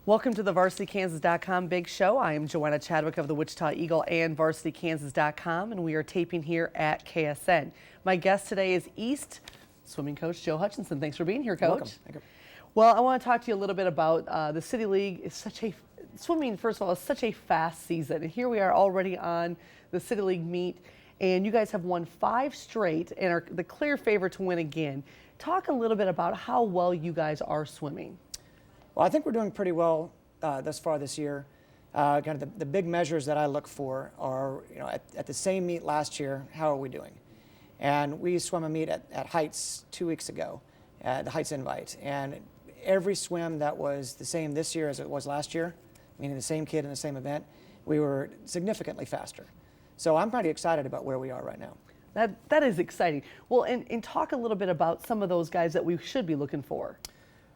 Welcome to the VarsityKansas.com Big Show. I am Joanna Chadwick of the Wichita Eagle and VarsityKansas.com, and we are taping here at KSN. My guest today is East swimming coach Joe Hutchinson. Thanks for being here, Coach. Welcome. Thank you. Well, I want to talk to you a little bit about the City League. It's swimming, first of all, is such a fast season. And here we are already on the City League meet, and you guys have won 5 straight and are the clear favorite to win again. Talk a little bit about how well you guys are swimming. Well, I think we're doing pretty well thus far this year. Kind of the big measures that I look for are, at the same meet last year, how are we doing? And we swam a meet at Heights 2 weeks ago, the Heights Invite. And every swim that was the same this year as it was last year, meaning the same kid in the same event, we were significantly faster. So I'm pretty excited about where we are right now. That is exciting. Well, and talk a little bit about some of those guys that we should be looking for.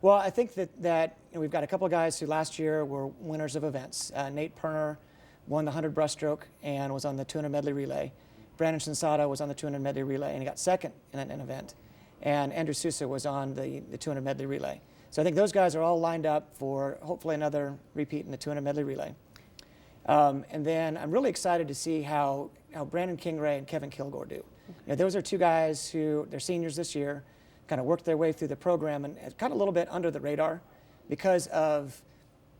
Well, I think that we've got a couple of guys who last year were winners of events. Nate Perner won the 100 breaststroke and was on the 200 medley relay. Brandon Sensata was on the 200 medley relay and he got second in an event. And Andrew Sousa was on the 200 medley relay. So I think those guys are all lined up for hopefully another repeat in the 200 medley relay. And then I'm really excited to see how Brandon Kingray and Kevin Kilgore do. Those are two guys who, they're seniors this year, kind of worked their way through the program and kind of a little bit under the radar because of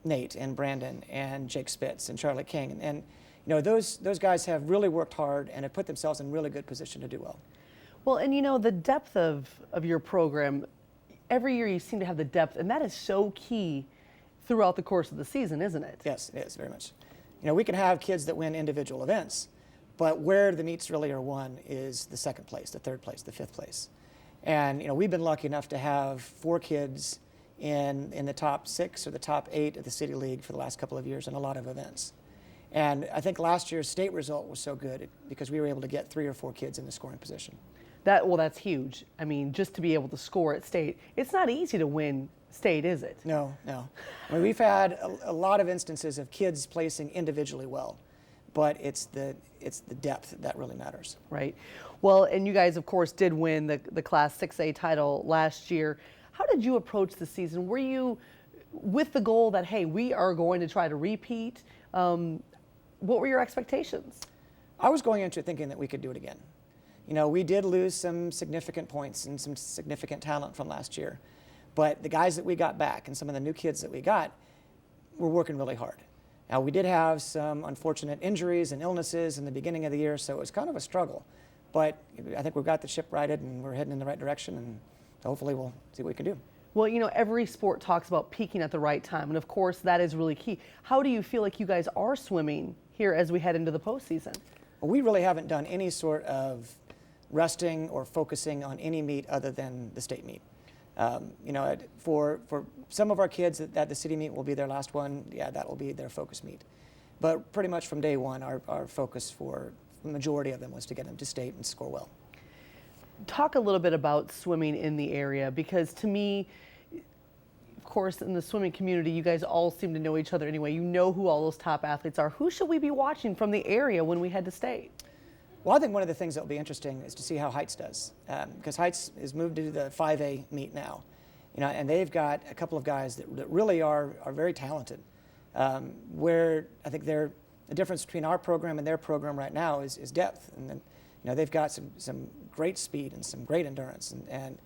Nate and Brandon and Jake Spitz and Charlie King. And those guys have really worked hard and have put themselves in really good position to do well. Well, and the depth of your program, every year you seem to have the depth, and that is so key throughout the course of the season, isn't it? Yes, it is very much. We can have kids that win individual events, but where the meets really are won is the second place, the third place, the fifth place. And we've been lucky enough to have 4 kids in the top 6 or the top 8 of the City League for the last couple of years in a lot of events. And I think last year's state result was so good because we were able to get 3 or 4 kids in the scoring position. That's huge. I mean, just to be able to score at state, it's not easy to win state, is it? No. I mean, we've had a lot of instances of kids placing individually well, but it's the depth that really matters. Right. Well, and you guys, of course, did win the Class 6A title last year. How did you approach the season? Were you with the goal that, hey, we are going to try to repeat? What were your expectations? I was going into it thinking that we could do it again. We did lose some significant points and some significant talent from last year, but the guys that we got back and some of the new kids that we got were working really hard. Now, we did have some unfortunate injuries and illnesses in the beginning of the year, so it was kind of a struggle. But I think we've got the ship righted and we're heading in the right direction, and hopefully we'll see what we can do. Well, every sport talks about peaking at the right time, and of course that is really key. How do you feel like you guys are swimming here as we head into the postseason? Well, we really haven't done any sort of resting or focusing on any meet other than the state meet. For some of our kids that the city meet will be their last one, that will be their focus meet. But pretty much from day one, our focus for the majority of them was to get them to state and score well. Talk a little bit about swimming in the area, because to me, of course, in the swimming community, you guys all seem to know each other anyway. You know who all those top athletes are. Who should we be watching from the area when we head to state? Well, I think one of the things that will be interesting is to see how Heights does, because Heights is moved to the 5A meet now, and they've got a couple of guys that really are very talented. Where I think the difference between our program and their program right now is depth, and then they've got some great speed and some great endurance, and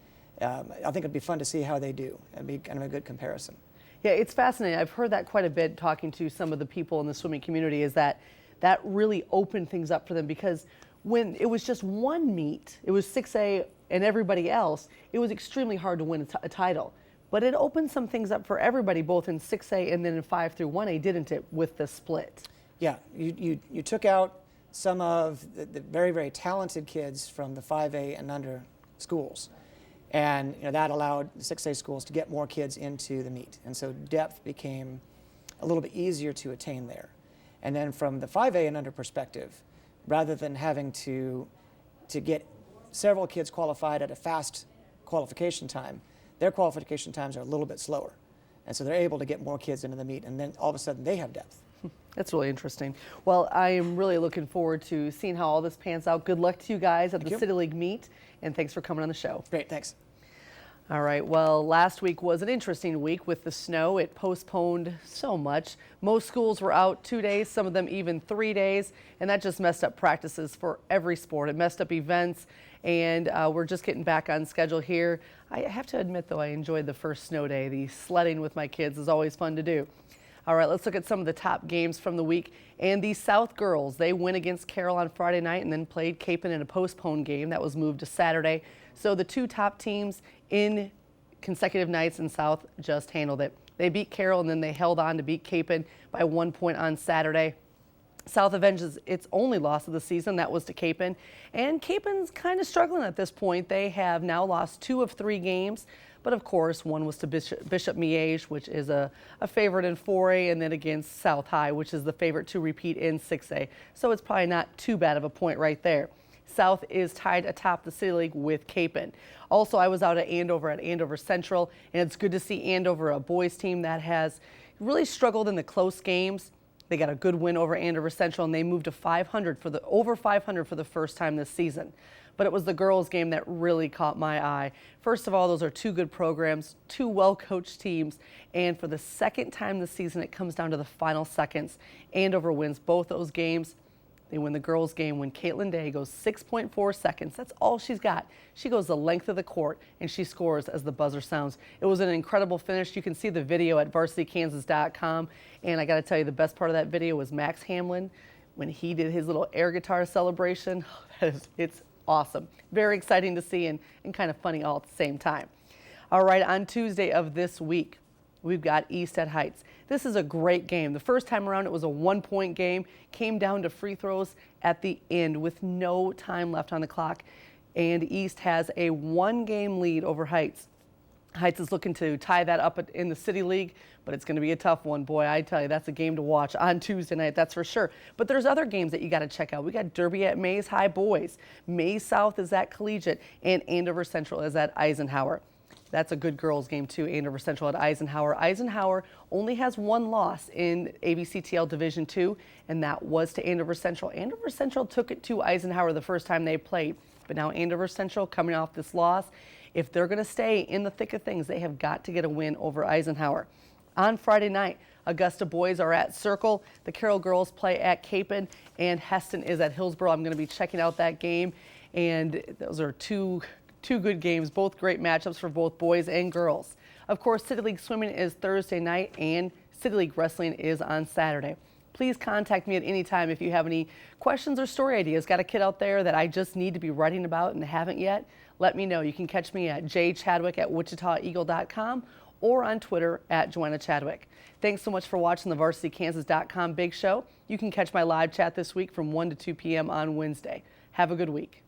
I think it'd be fun to see how they do. It'd be kind of a good comparison. Yeah, it's fascinating. I've heard that quite a bit talking to some of the people in the swimming community, is that really opened things up for them, because when it was just one meet, it was 6A and everybody else, it was extremely hard to win a title. But it opened some things up for everybody, both in 6A and then in 5 through 1A, didn't it, with the split? Yeah, you took out some of the very, very talented kids from the 5A and under schools. And that allowed the 6A schools to get more kids into the meet. And so depth became a little bit easier to attain there. And then from the 5A and under perspective, rather than having to get several kids qualified at a fast qualification time, their qualification times are a little bit slower. And so they're able to get more kids into the meet, and then all of a sudden they have depth. That's really interesting. Well, I am really looking forward to seeing how all this pans out. Good luck to you guys at the City League meet, and thanks for coming on the show. Great, thanks. All right, well, last week was an interesting week with the snow. It postponed so much. Most schools were out 2 days, some of them even 3 days, and that just messed up practices for every sport. It messed up events, and we're just getting back on schedule here. I have to admit, though, I enjoyed the first snow day. The sledding with my kids is always fun to do. All right, let's look at some of the top games from the week. And the South girls, they win against Carroll on Friday night and then played Capon in a postponed game that was moved to Saturday. So the two top teams in consecutive nights in South just handled it. They beat Carroll and then they held on to beat Capon by 1 point on Saturday. South avenges its only loss of the season. That was to Capon. And Capon's kind of struggling at this point. They have now lost 2 of 3 games. But of course, one was to Bishop Miege, which is a favorite in 4A, and then against South High, which is the favorite to repeat in 6A. So it's probably not too bad of a point right there. South is tied atop the City League with Capon. Also, I was out at Andover Central, and it's good to see Andover, a boys team that has really struggled in the close games. They got a good win over Andover Central, and they moved to over 500 for the first time this season. But it was the girls' game that really caught my eye. First of all, those are 2 good programs, 2 well-coached teams, and for the second time this season, it comes down to the final seconds. Andover wins both those games. They win the girls' game when Caitlin Day goes 6.4 seconds. That's all she's got. She goes the length of the court, and she scores as the buzzer sounds. It was an incredible finish. You can see the video at varsitykansas.com, and I got to tell you, the best part of that video was Max Hamlin when he did his little air guitar celebration. It's awesome. Very exciting to see and kind of funny all at the same time. All right, on Tuesday of this week, we've got East at Heights. This is a great game. The first time around, it was a 1-point game. Came down to free throws at the end with no time left on the clock. And East has a 1-game lead over Heights. Heights is looking to tie that up in the City League, but it's going to be a tough one. Boy, I tell you, that's a game to watch on Tuesday night, that's for sure. But there's other games that you got to check out. We got Derby at Mays High boys. Mays South is at Collegiate, and Andover Central is at Eisenhower. That's a good girls game too, Andover Central at Eisenhower. Eisenhower only has 1 loss in ABCTL Division II, and that was to Andover Central. Andover Central took it to Eisenhower the first time they played, but now Andover Central coming off this loss. If they're going to stay in the thick of things, they have got to get a win over Eisenhower. On Friday night, Augusta boys are at Circle. The Carroll girls play at Capon, and Heston is at Hillsborough. I'm going to be checking out that game, and those are two good games, both great matchups for both boys and girls. Of course, City League swimming is Thursday night, and City League wrestling is on Saturday. Please contact me at any time if you have any questions or story ideas. Got a kid out there that I just need to be writing about and haven't yet? Let me know. You can catch me at jchadwick@wichitaeagle.com or on Twitter at Joanna Chadwick. Thanks so much for watching the VarsityKansas.com Big Show. You can catch my live chat this week from 1 to 2 p.m. on Wednesday. Have a good week.